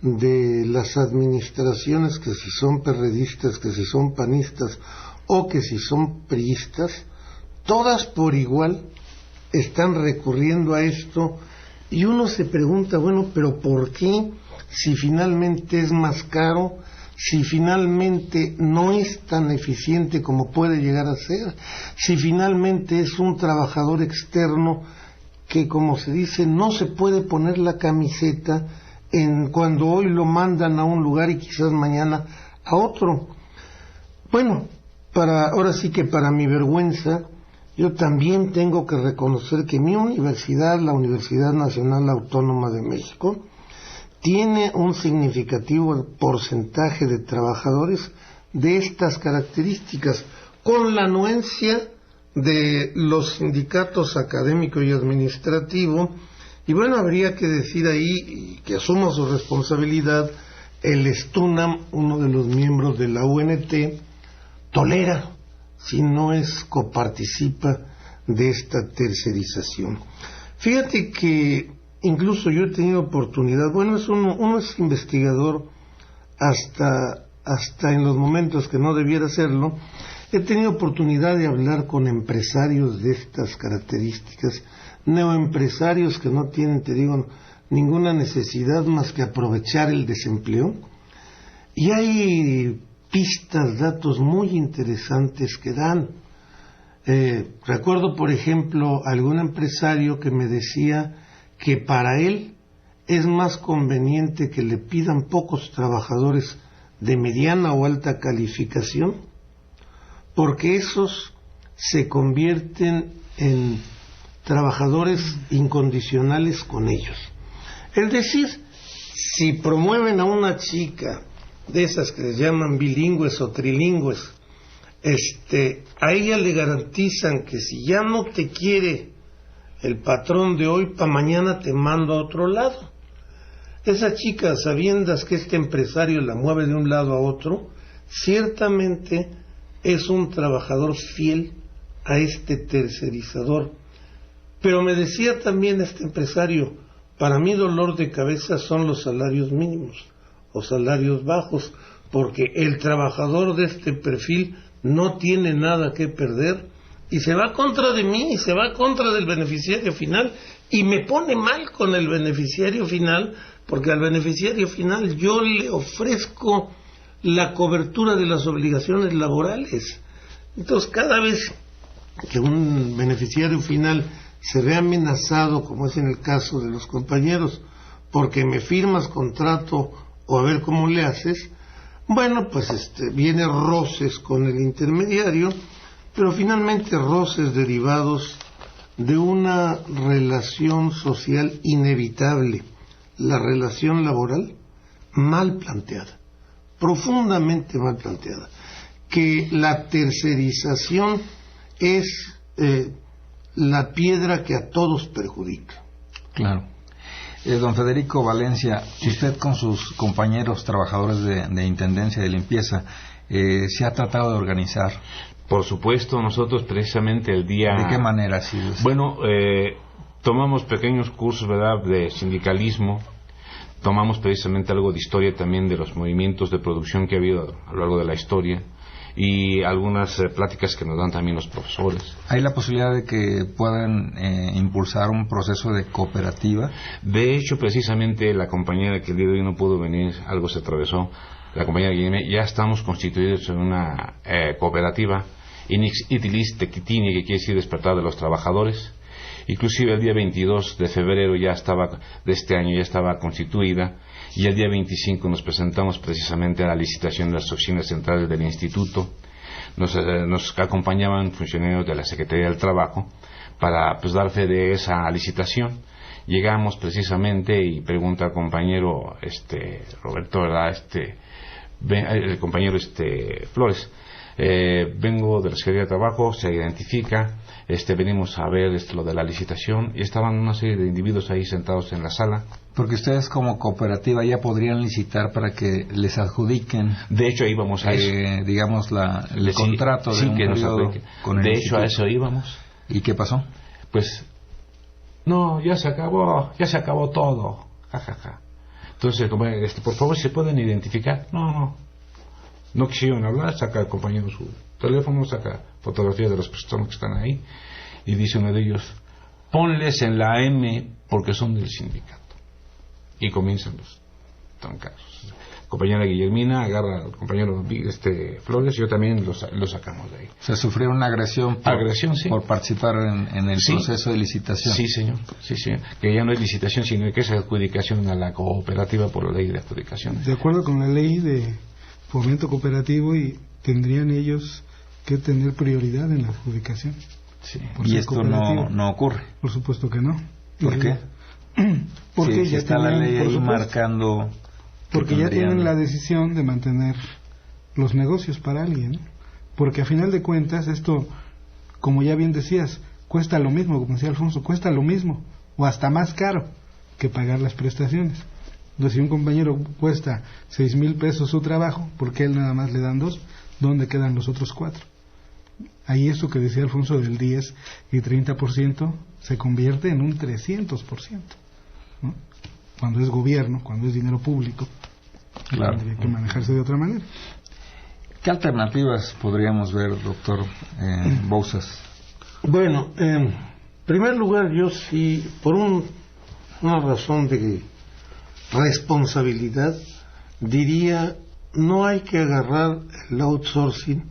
S8: de las administraciones, que si son perredistas, que si son panistas o que si son priistas, todas por igual están recurriendo a esto, y uno se pregunta, bueno, pero ¿por qué? Si finalmente es más caro, si finalmente no es tan eficiente como puede llegar a ser, si finalmente es un trabajador externo que, como se dice, no se puede poner la camiseta cuando hoy lo mandan a un lugar y quizás mañana a otro. Bueno, ahora sí que para mi vergüenza, yo también tengo que reconocer que mi universidad, la Universidad Nacional Autónoma de México, tiene un significativo porcentaje de trabajadores de estas características, con la anuencia de los sindicatos académico y administrativo. Y bueno, habría que decir ahí, que asuma su responsabilidad, el STUNAM, uno de los miembros de la UNT, tolera, si no es coparticipa de esta tercerización. Fíjate que incluso yo he tenido oportunidad, bueno, uno es investigador hasta en los momentos que no debiera serlo. He tenido oportunidad de hablar con empresarios de estas características, neoempresarios que no tienen, te digo, ninguna necesidad más que aprovechar el desempleo, y hay pistas, datos muy interesantes que dan. Recuerdo, por ejemplo, algún empresario que me decía que para él es más conveniente que le pidan pocos trabajadores de mediana o alta calificación, porque esos se convierten en trabajadores incondicionales con ellos. Es decir, si promueven a una chica de esas que les llaman bilingües o trilingües, a ella le garantizan que si ya no te quiere el patrón de hoy, para mañana te mando a otro lado. Esa chica, sabiendas que este empresario la mueve de un lado a otro, ciertamente es un trabajador fiel a este tercerizador. Pero me decía también este empresario, para mí dolor de cabeza son los salarios mínimos o salarios bajos, porque el trabajador de este perfil no tiene nada que perder y se va contra de mí, y se va contra del beneficiario final, y me pone mal con el beneficiario final, porque al beneficiario final yo le ofrezco la cobertura de las obligaciones laborales. Entonces, cada vez que un beneficiario final se ve amenazado, como es en el caso de los compañeros, porque me firmas contrato o a ver cómo le haces, bueno, pues viene roces con el intermediario, pero finalmente roces derivados de una relación social inevitable, la relación laboral mal planteada, profundamente mal planteada, que la tercerización es la piedra que a todos perjudica.
S7: Claro. Don Federico Valencia, usted con sus compañeros trabajadores de Intendencia de Limpieza, ¿se ha tratado de organizar?
S10: Por supuesto, nosotros precisamente el día...
S7: ¿De qué manera ha sido eso?
S10: Bueno, tomamos pequeños cursos, ¿verdad?, de sindicalismo, tomamos precisamente algo de historia también de los movimientos de producción que ha habido a lo largo de la historia, y algunas pláticas que nos dan también los profesores.
S7: ¿Hay la posibilidad de que puedan impulsar un proceso de cooperativa?
S10: De hecho, precisamente la compañera que el día de hoy no pudo venir, algo se atravesó, la compañera Guillermo, ya estamos constituidos en una cooperativa, Inix Itilis Tequitini, que quiere decir despertar de los trabajadores. Inclusive el día 22 de febrero de este año ya estaba constituida, y el día 25 nos presentamos precisamente a la licitación de las oficinas centrales del instituto. Nos acompañaban funcionarios de la Secretaría del Trabajo para dar fe de esa licitación. Llegamos precisamente y pregunta al compañero Roberto, ¿verdad? El compañero Flores, vengo de la Secretaría de Trabajo, se identifica, venimos a ver lo de la licitación, y estaban una serie de individuos ahí sentados en la sala.
S7: Porque ustedes como cooperativa ya podrían licitar para que les adjudiquen.
S10: De hecho íbamos a eso.
S7: Digamos el contrato de un periodo con el
S10: De
S7: instituto.
S10: hecho a eso íbamos.
S7: ¿Y qué pasó?
S10: Pues no, ya se acabó todo. Ja, ja, ja. Entonces, por favor, ¿se pueden identificar? No quisieron hablar. Saca el compañero su teléfono, saca fotografías de las personas que están ahí y dice uno de ellos: ponles en la M porque son del sindicato. Y comienzan los trancazos. Compañera Guillermina agarra al compañero Flores, y yo también lo sacamos de ahí.
S7: Se sufrió una agresión
S10: sí,
S7: por participar en el proceso de licitación.
S10: Sí, señor. Que ya no es licitación, sino que es adjudicación a la cooperativa por la ley de adjudicaciones.
S9: De acuerdo con la ley de fomento cooperativo, y tendrían ellos que tener prioridad en la adjudicación.
S7: Sí. Y esto no ocurre.
S9: Por supuesto que no.
S7: ¿Por qué?
S9: Porque
S7: si
S9: ya
S7: está la ley ahí marcando.
S9: Porque ya tienen la decisión de mantener los negocios para alguien, ¿no? Porque a final de cuentas esto, como ya bien decías, cuesta lo mismo, como decía Alfonso, cuesta lo mismo o hasta más caro que pagar las prestaciones. Entonces, si un compañero cuesta 6,000 pesos su trabajo, porque él nada más le dan 2, ¿dónde quedan los otros 4? Ahí eso que decía Alfonso del 10 y 30% se convierte en un 300%, ¿no? Cuando es gobierno, cuando es dinero público,
S7: claro,
S9: tendría que manejarse de otra manera.
S7: ¿Qué alternativas podríamos ver, doctor Bouzas?
S8: Bueno, en primer lugar, yo sí, por una razón de responsabilidad, diría: no hay que agarrar el outsourcing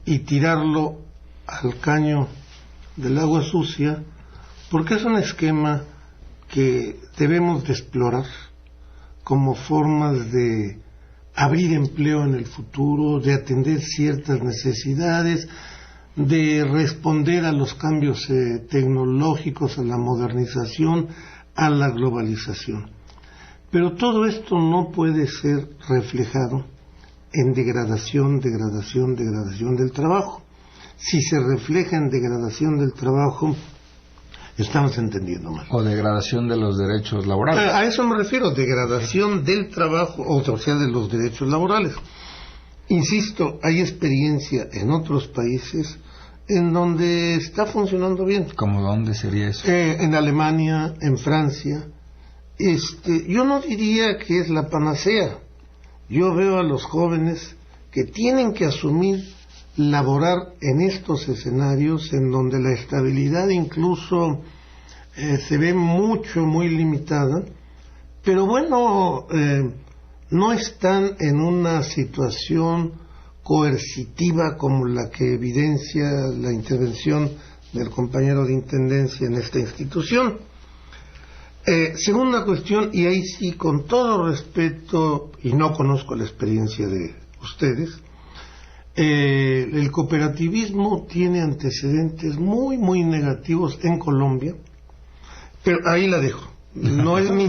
S8: y tirarlo al caño del agua sucia, porque es un esquema que debemos de explorar como formas de abrir empleo en el futuro, de atender ciertas necesidades, de responder a los cambios tecnológicos, a la modernización, a la globalización. Pero todo esto no puede ser reflejado en degradación del trabajo. Si se refleja en degradación del trabajo, estamos entendiendo mal.
S7: O degradación de los derechos laborales.
S8: A eso me refiero, degradación del trabajo, o sea, de los derechos laborales. Insisto, hay experiencia en otros países en donde está funcionando bien.
S7: ¿Cómo dónde sería eso?
S8: En Alemania, en Francia. Yo no diría que es la panacea. Yo veo a los jóvenes que tienen que asumir laborar en estos escenarios en donde la estabilidad incluso se ve muy limitada, pero bueno, no están en una situación coercitiva como la que evidencia la intervención del compañero de intendencia en esta institución. Segunda cuestión, y ahí sí, con todo respeto, y no conozco la experiencia de ustedes, el cooperativismo tiene antecedentes muy negativos en Colombia, pero ahí la dejo. No es mi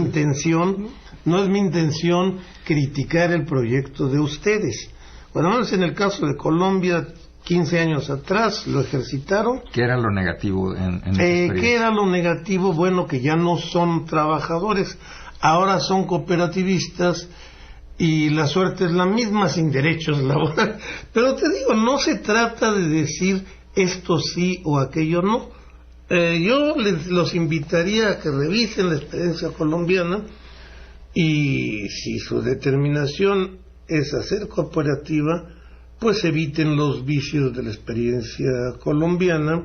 S8: intención criticar el proyecto de ustedes. Bueno, menos en el caso de Colombia, 15 años atrás lo ejercitaron.
S7: ¿Qué era lo negativo en esa experiencia?
S8: ¿Qué era lo negativo? Bueno, que ya no son trabajadores, ahora son cooperativistas y la suerte es la misma, sin derechos laborales. Pero te digo, no se trata de decir esto sí o aquello no. Yo los invitaría a que revisen la experiencia colombiana, y si su determinación es hacer cooperativa, pues eviten los vicios de la experiencia colombiana.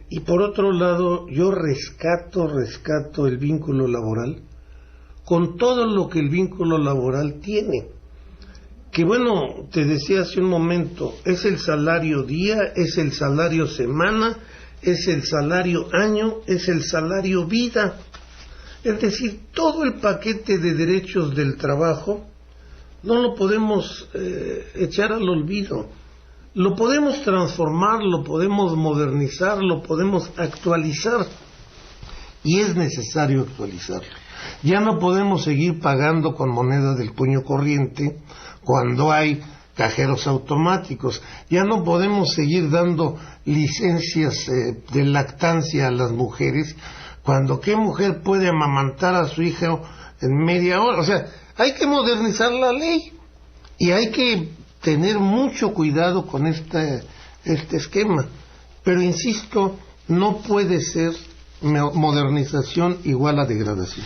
S8: Y por otro lado, yo rescato el vínculo laboral con todo lo que el vínculo laboral tiene. Que bueno, te decía hace un momento, es el salario día, es el salario semana, es el salario año, es el salario vida. Es decir, todo el paquete de derechos del trabajo no lo podemos echar al olvido. Lo podemos transformar, lo podemos modernizar, lo podemos actualizar. Y es necesario actualizarlo. Ya no podemos seguir pagando con moneda del puño corriente cuando hay cajeros automáticos. Ya no podemos seguir dando licencias de lactancia a las mujeres cuando ¿qué mujer puede amamantar a su hija en media hora? O sea, hay que modernizar la ley y hay que tener mucho cuidado con este esquema. Pero insisto, no puede ser modernización igual a degradación.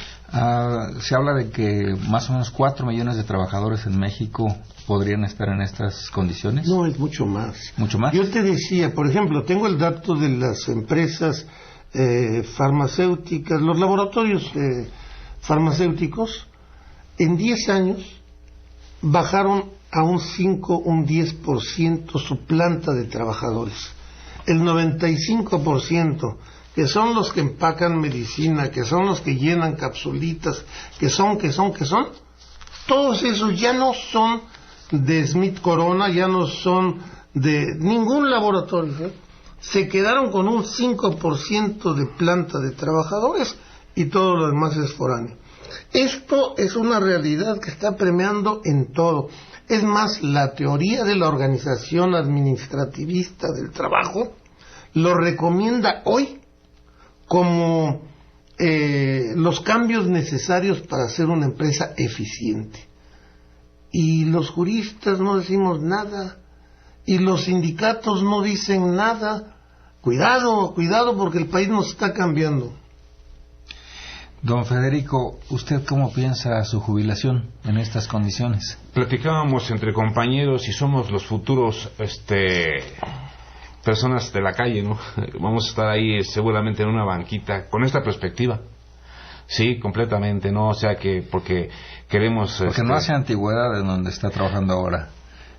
S7: Se habla de que más o menos 4 millones de trabajadores en México podrían estar en estas condiciones.
S8: No, es mucho más.
S7: ¿Mucho más?
S8: Yo te decía, por ejemplo, tengo el dato de las empresas farmacéuticas, los laboratorios farmacéuticos, en 10 años bajaron a un 5, un 10% su planta de trabajadores. El 95%, que son los que empacan medicina, que son los que llenan capsulitas, que son, todos esos ya no son de Smith Corona, ya no son de ningún laboratorio, se quedaron con un 5% de planta de trabajadores y todo lo demás es foráneo. Esto es una realidad que está premiando en todo. Es más, la teoría de la organización administrativista del trabajo lo recomienda hoy como los cambios necesarios para hacer una empresa eficiente. Y los juristas no decimos nada, y los sindicatos no dicen nada. Cuidado porque el país nos está cambiando.
S7: Don Federico, ¿usted cómo piensa su jubilación en estas condiciones?
S10: Platicábamos entre compañeros y somos los futuros personas de la calle, ¿no? Vamos a estar ahí seguramente en una banquita con esta perspectiva. Sí, completamente, ¿no? O sea que porque queremos...
S7: Porque no hace antigüedad en donde está trabajando ahora.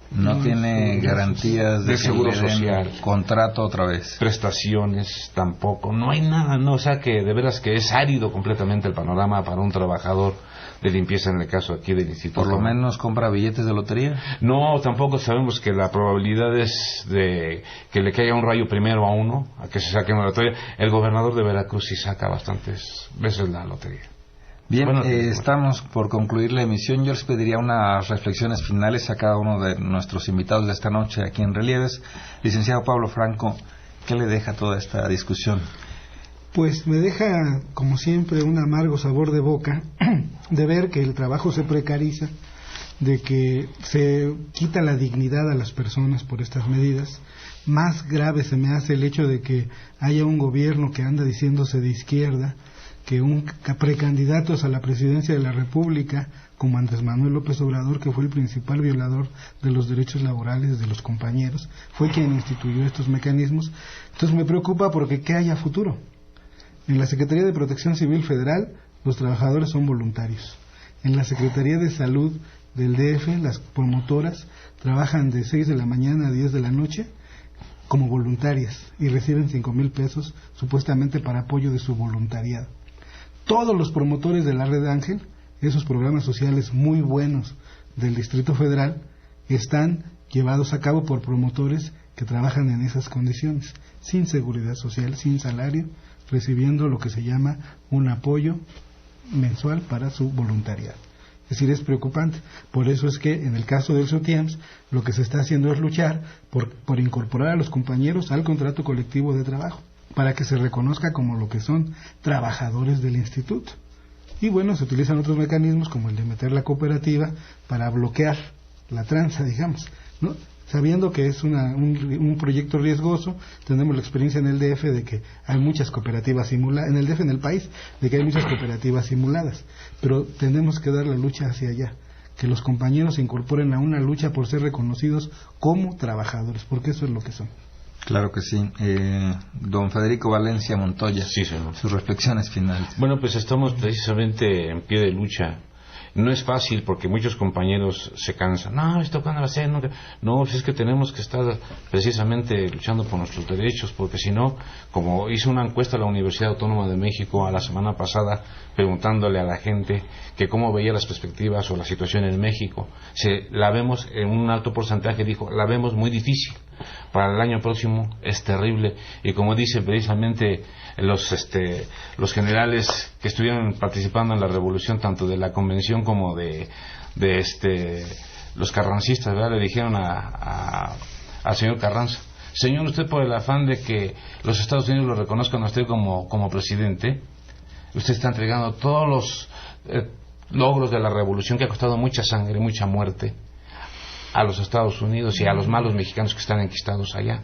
S7: No tiene garantías de
S10: seguro social,
S7: contrato otra vez,
S10: prestaciones tampoco, no hay nada, no, o sea que de veras que es árido completamente el panorama para un trabajador de limpieza en el caso aquí del instituto.
S7: ¿Por lo menos compra billetes de lotería?
S10: No, tampoco sabemos que la probabilidad es de que le caiga un rayo primero a uno, a que se saque una lotería. El gobernador de Veracruz sí saca bastantes veces la lotería.
S7: Bien, bueno, estamos por concluir la emisión. Yo les pediría unas reflexiones finales a cada uno de nuestros invitados de esta noche aquí en Relieves. Licenciado Pablo Franco, ¿qué le deja toda esta discusión?
S9: Pues me deja, como siempre, un amargo sabor de boca de ver que el trabajo se precariza, de que se quita la dignidad a las personas por estas medidas. Más grave se me hace el hecho de que haya un gobierno que anda diciéndose de izquierda, que un precandidatos a la presidencia de la República, como Andrés Manuel López Obrador, que fue el principal violador de los derechos laborales de los compañeros, fue quien instituyó estos mecanismos. Entonces me preocupa porque ¿qué hay a futuro? En la Secretaría de Protección Civil Federal, los trabajadores son voluntarios. En la Secretaría de Salud del DF, las promotoras trabajan de 6 de la mañana a 10 de la noche como voluntarias y reciben 5,000 pesos supuestamente para apoyo de su voluntariado. Todos los promotores de la Red Ángel, esos programas sociales muy buenos del Distrito Federal, están llevados a cabo por promotores que trabajan en esas condiciones, sin seguridad social, sin salario, recibiendo lo que se llama un apoyo mensual para su voluntariado. Es decir, es preocupante. Por eso es que en el caso del SOTIEMS lo que se está haciendo es luchar por incorporar a los compañeros al contrato colectivo de trabajo, para que se reconozca como lo que son trabajadores del instituto. Y bueno, se utilizan otros mecanismos como el de meter la cooperativa para bloquear la tranza, digamos, ¿no? Sabiendo que es un proyecto riesgoso. Tenemos la experiencia en el DF de que hay muchas cooperativas simuladas, en el DF, en el país, de que hay muchas cooperativas simuladas, pero tenemos que dar la lucha hacia allá. que los compañeros se incorporen a una lucha por ser reconocidos como trabajadores, porque eso es lo que son.
S7: Claro que sí. Don Federico Valencia Montoya,
S10: sí, señor.
S7: Sus reflexiones finales.
S10: Bueno, pues estamos precisamente en pie de lucha. No es fácil porque muchos compañeros se cansan. No, ¿esto cuándo va a ser? No, es que tenemos que estar precisamente luchando por nuestros derechos, porque si no, como hizo una encuesta la Universidad Autónoma de México a la semana pasada, preguntándole a la gente que cómo veía las perspectivas o la situación en México, la vemos en un alto porcentaje, dijo, la vemos muy difícil. Para el año próximo es terrible, y como dicen precisamente los generales que estuvieron participando en la revolución, tanto de la convención como de los carrancistas, ¿verdad? Le dijeron al señor Carranza: señor, usted, por el afán de que los Estados Unidos lo reconozcan a usted como presidente, usted está entregando todos los logros de la revolución, que ha costado mucha sangre, mucha muerte, a los Estados Unidos y a los malos mexicanos que están enquistados allá.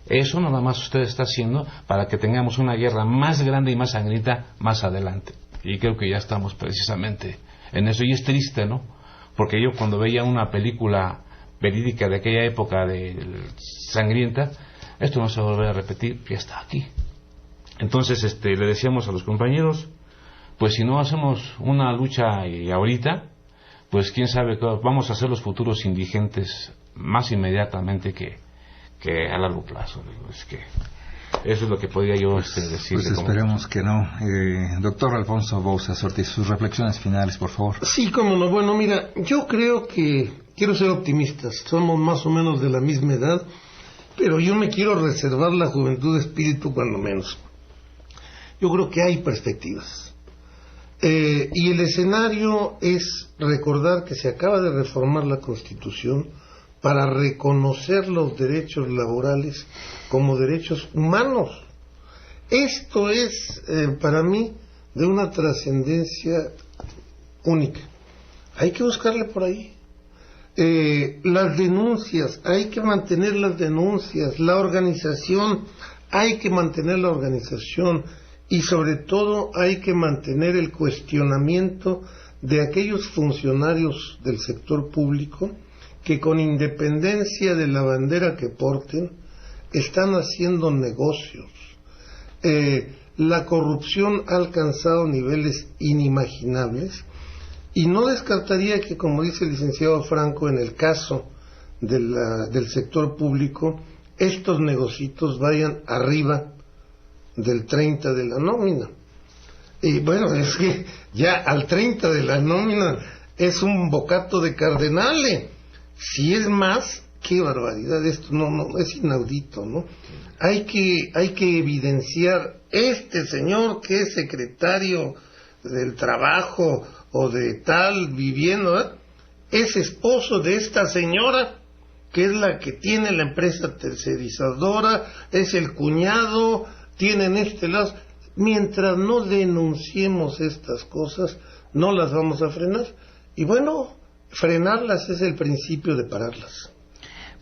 S10: Eso nada más usted está haciendo para que tengamos una guerra más grande y más sangrienta más adelante. Y creo que ya estamos precisamente en eso. Y es triste, ¿no? Porque yo, cuando veía una película verídica de aquella época sangrienta, esto no se va a volver a repetir, ya está aquí. Entonces le decíamos a los compañeros, pues si no hacemos una lucha y ahorita, pues quién sabe, vamos a ser los futuros indigentes más inmediatamente que a largo plazo. Es que eso es lo que podría yo decir.
S7: Pues esperemos que no. Doctor Alfonso Bouzas Ortiz, sus reflexiones finales, por favor.
S8: Sí, cómo no. Bueno, mira, yo creo que quiero ser optimista. Somos más o menos de la misma edad, pero yo me quiero reservar la juventud de espíritu, cuando menos. Yo creo que hay perspectivas. Y el escenario es recordar que se acaba de reformar la Constitución para reconocer los derechos laborales como derechos humanos. Esto es, para mí, de una trascendencia única. Hay que buscarle por ahí. Las denuncias, hay que mantener las denuncias. La organización, hay que mantener la organización. Y sobre todo hay que mantener el cuestionamiento de aquellos funcionarios del sector público que, con independencia de la bandera que porten, están haciendo negocios. La corrupción ha alcanzado niveles inimaginables, y no descartaría que, como dice el licenciado Franco, en el caso del sector público, estos negocios vayan arriba del 30 de la nómina. Y bueno, es que ya al 30 de la nómina es un bocato de cardenale. Si es más, qué barbaridad, esto no es inaudito, ¿no? Hay que evidenciar, este señor que es secretario del trabajo o de tal vivienda, es esposo de esta señora que es la que tiene la empresa tercerizadora, es el cuñado, tienen este lazo. Mientras no denunciemos estas cosas, no las vamos a frenar. Y bueno, frenarlas es el principio de pararlas.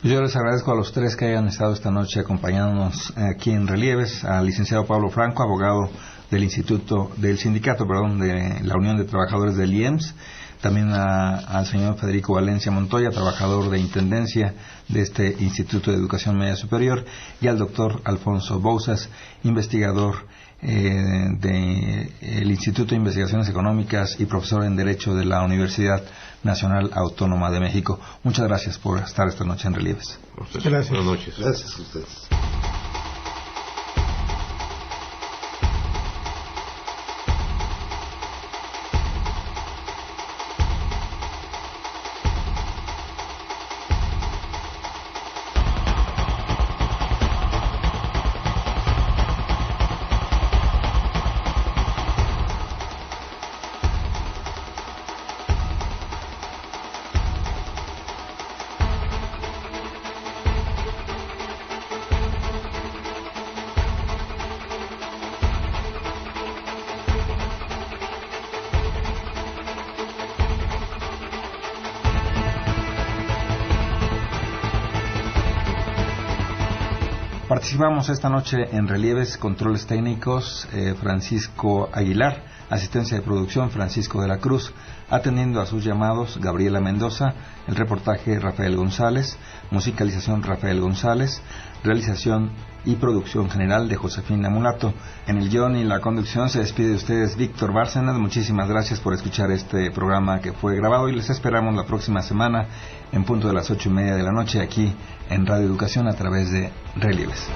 S7: Pues yo les agradezco a los tres que hayan estado esta noche acompañándonos aquí en Relieves, al licenciado Pablo Franco, abogado del sindicato de la Unión de Trabajadores del IEMS, también al señor Federico Valencia Montoya, trabajador de Intendencia de este Instituto de Educación Media Superior, y al doctor Alfonso Bouzas, investigador del Instituto de Investigaciones Económicas y profesor en Derecho de la Universidad Nacional Autónoma de México. Muchas gracias por estar esta noche en Relieves.
S8: Gracias.
S10: Buenas noches.
S8: Gracias a ustedes.
S7: Participamos esta noche en Relieves, controles técnicos, Francisco Aguilar, asistencia de producción, Francisco de la Cruz, atendiendo a sus llamados, Gabriela Mendoza, el reportaje, Rafael González, musicalización, Rafael González, realización y producción general de Josefina Mulato. En el guión y la conducción se despide de ustedes Víctor Bárcenas. Muchísimas gracias por escuchar este programa que fue grabado y les esperamos la próxima semana en punto de las 8:30 de la noche aquí en Radio Educación a través de Relieves.